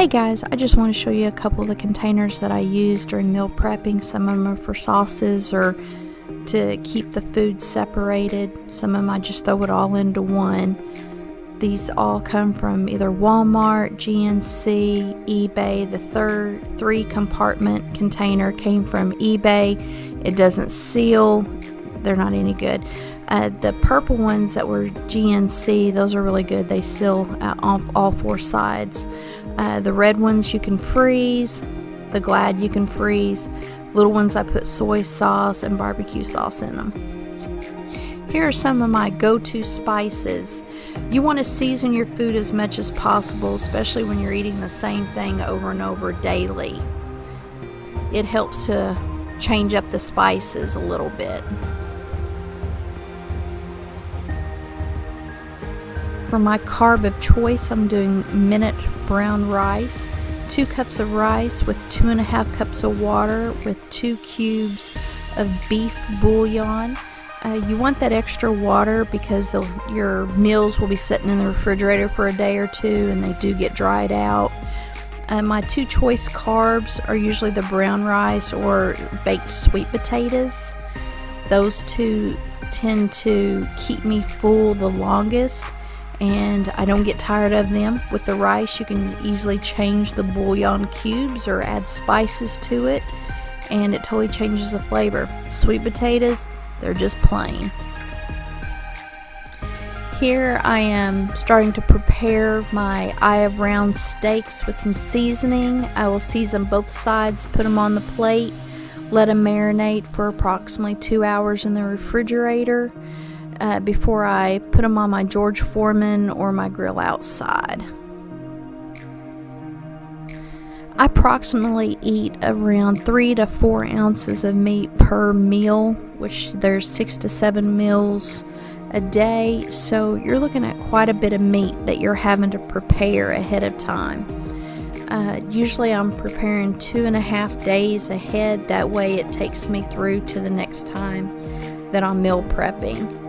Hey guys, I just want to show you a couple of the containers that I use during meal prepping. Some of them are for sauces or to keep the food separated. Some of them I just throw it all into one. These all come from either Walmart, GNC, eBay. The three compartment container came from eBay. It doesn't seal. They're not any good. The purple ones that were GNC, those are really good. They seal off all four sides. The red ones you can freeze. The Glad you can freeze. Little ones I put soy sauce and barbecue sauce in them. Here are some of my go-to spices. You want to season your food as much as possible, especially when you're eating the same thing over and over daily. It helps to change up the spices a little bit. For my carb of choice, I'm doing minute brown rice. 2 cups of rice with 2.5 cups of water with 2 cubes of beef bouillon. You want that extra water because your meals will be sitting in the refrigerator for a day or two and they do get dried out. My 2 choice carbs are usually the brown rice or baked sweet potatoes. Those 2 tend to keep me full the longest, and I don't get tired of them. With the rice, you can easily change the bouillon cubes or add spices to it, and it totally changes the flavor. Sweet potatoes, they're just plain. Here I am starting to prepare my eye of round steaks with some seasoning. I will season both sides, put them on the plate, let them marinate for approximately 2 hours in the refrigerator before I put them on my George Foreman or my grill outside. I approximately eat around 3 to 4 ounces of meat per meal, which there's 6 to 7 meals a day, so you're looking at quite a bit of meat that you're having to prepare ahead of time. Usually I'm preparing 2.5 days ahead. That way it takes me through to the next time that I'm meal prepping.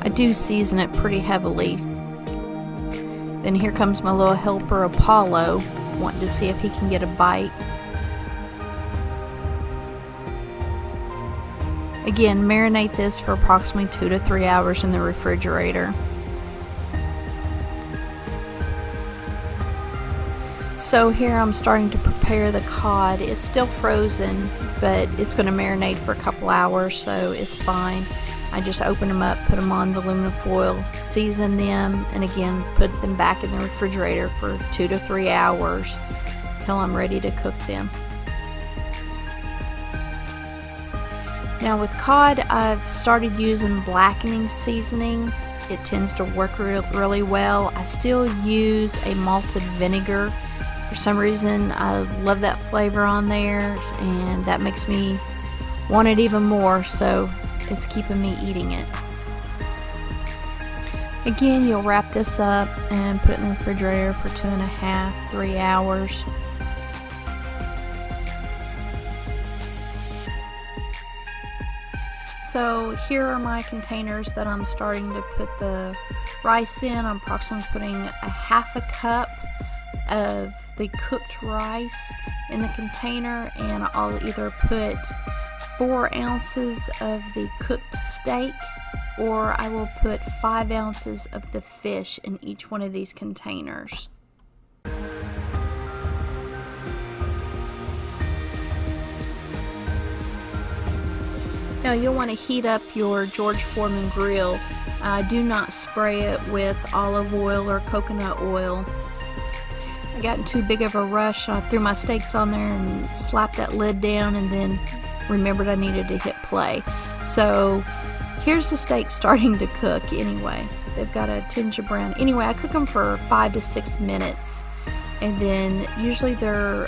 I do season it pretty heavily. Then here comes my little helper Apollo, wanting to see if he can get a bite. Again, marinate this for approximately 2 to 3 hours in the refrigerator. So here I'm starting to prepare the cod. It's still frozen, but it's going to marinate for a couple hours, so it's fine. I just open them up, put them on the aluminum foil, season them, and again put them back in the refrigerator for 2 to 3 hours till I'm ready to cook them. Now with cod, I've started using blackening seasoning. It tends to work really well. I still use a malted vinegar. For some reason, I love that flavor on there, and that makes me want it even more, so it's keeping me eating it. Again, you'll wrap this up and put it in the refrigerator for 2.5 to 3 hours. So here are my containers that I'm starting to put the rice in. I'm approximately putting 1/2 cup of the cooked rice in the container, and I'll either put 4 ounces of the cooked steak, or I will put 5 ounces of the fish in each one of these containers. Now you'll want to heat up your George Foreman grill. Do not spray it with olive oil or coconut oil. I got in too big of a rush. I threw my steaks on there and slapped that lid down, and then remembered I needed to hit play. So here's the steak starting to cook anyway. They've got a tinge of brown. Anyway, I cook them for 5 to 6 minutes, and then usually they're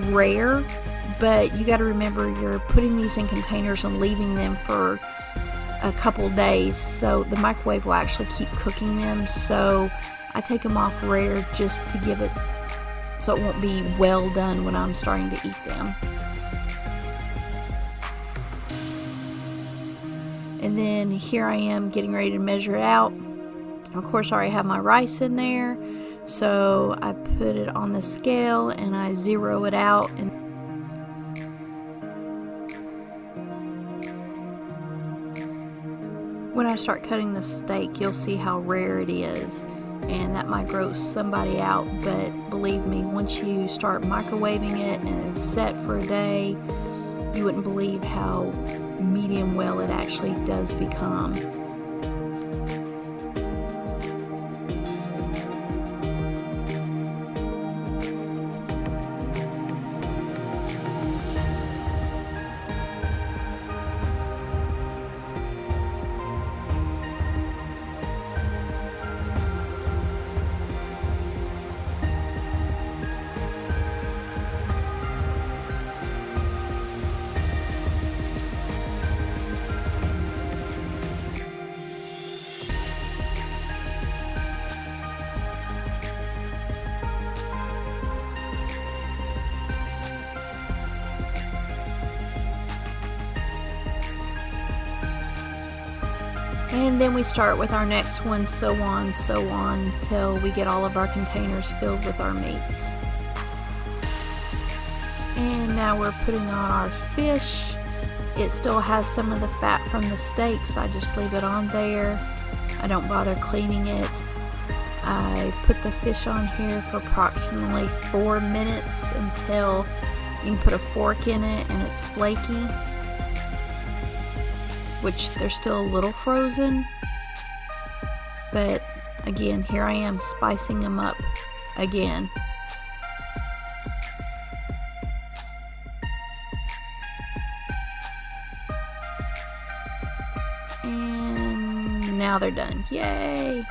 rare, but you got to remember you're putting these in containers and leaving them for a couple days, so the microwave will actually keep cooking them. So I take them off rare just to give it so it won't be well done when I'm starting to eat them. And then here I am getting ready to measure it out. Of course, I already have my rice in there, So I put it on the scale and I zero it out, and when I start cutting the steak, you'll see how rare it is, and that might gross somebody out, but believe me, once you start microwaving it and it's set for a day, you wouldn't believe how medium well it actually does become. And then we start with our next one, so on, till we get all of our containers filled with our meats. And now we're putting on our fish. It still has some of the fat from the steaks. I just leave it on there. I don't bother cleaning it. I put the fish on here for approximately 4 minutes until you can put a fork in it and it's flaky, which they're still a little frozen, but again, here I am spicing them up again. And now they're done. Yay!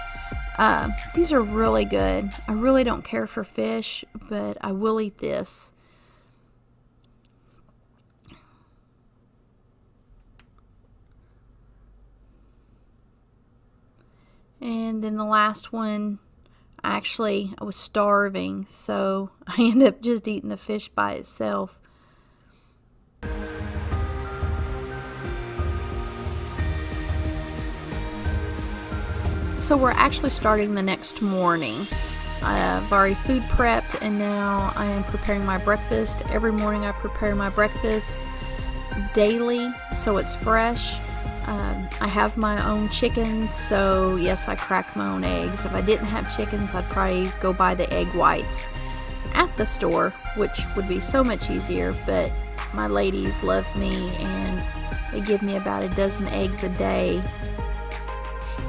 These are really good. I really don't care for fish, but I will eat this. And then the last one, I was starving, so I ended up just eating the fish by itself. So we're actually starting the next morning. I've already food prepped, and now I am preparing my breakfast. Every morning I prepare my breakfast daily, so it's fresh. I have my own chickens, so yes, I crack my own eggs. If I didn't have chickens, I'd probably go buy the egg whites at the store, which would be so much easier, but my ladies love me and they give me about a dozen eggs a day.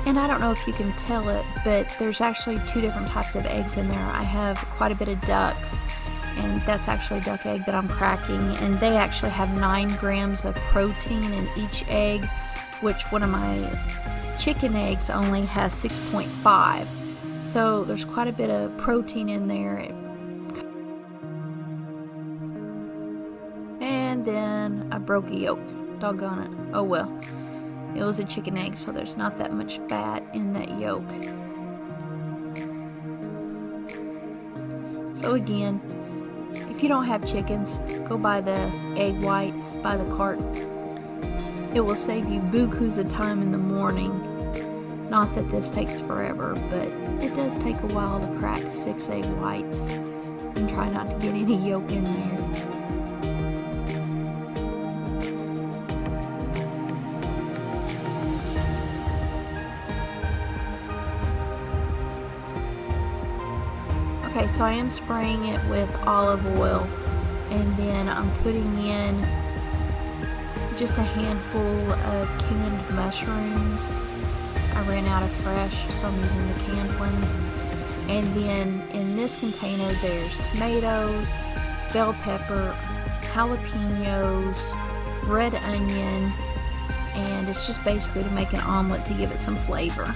And I don't know if you can tell it, but there's actually 2 different types of eggs in there. I have quite a bit of ducks, and that's actually a duck egg that I'm cracking, and they actually have 9 grams of protein in each egg, which one of my chicken eggs only has 6.5. So there's quite a bit of protein in there. And then I broke a yolk. Doggone it. Oh well. It was a chicken egg, so there's not that much fat in that yolk. So again, if you don't have chickens, go buy the egg whites by the carton. It will save you bukus of time in the morning. Not that this takes forever, but it does take a while to crack 6 egg whites and try not to get any yolk in there. Okay, so I am spraying it with olive oil, and then I'm putting in just a handful of canned mushrooms. I ran out of fresh, so I'm using the canned ones. And then in this container there's tomatoes, bell pepper, jalapenos, red onion, and it's just basically to make an omelet to give it some flavor.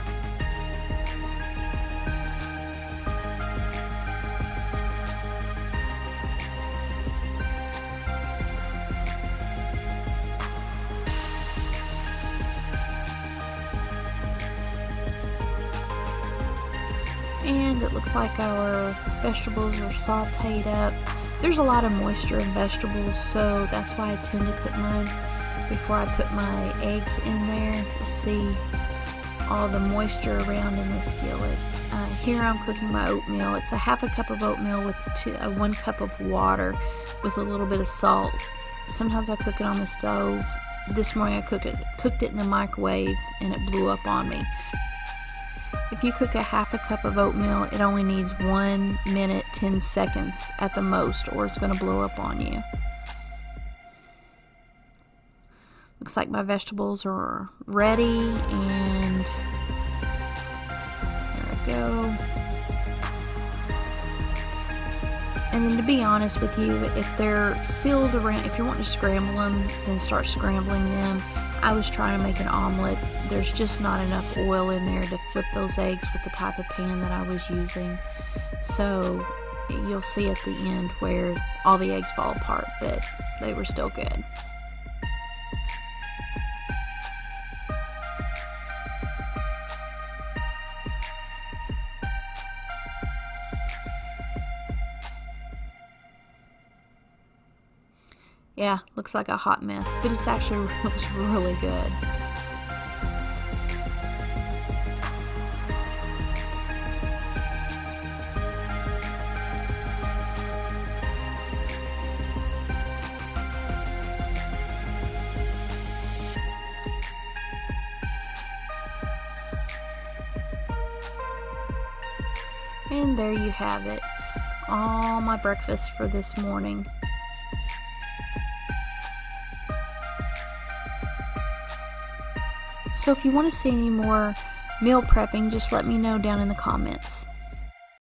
And it looks like our vegetables are sauteed up. There's a lot of moisture in vegetables, so that's why I tend to cook mine before I put my eggs in there. You'll see all the moisture around in the skillet. Here I'm cooking my oatmeal. It's a half a cup of oatmeal with 1 cup of water with a little bit of salt. Sometimes I cook it on the stove. This morning I cooked it in the microwave and it blew up on me. If you cook a half a cup of oatmeal, it only needs 1 minute, 10 seconds at the most, or it's going to blow up on you. Looks like my vegetables are ready, and there we go. And then, to be honest with you, if they're sealed around, if you want to scramble them, then start scrambling them. I was trying to make an omelet. There's just not enough oil in there to flip those eggs with the type of pan that I was using. So you'll see at the end where all the eggs fall apart, but they were still good. Yeah, looks like a hot mess, but it's actually looks really good. And there you have it, all my breakfast for this morning. So if you want to see any more meal prepping, just let me know down in the comments.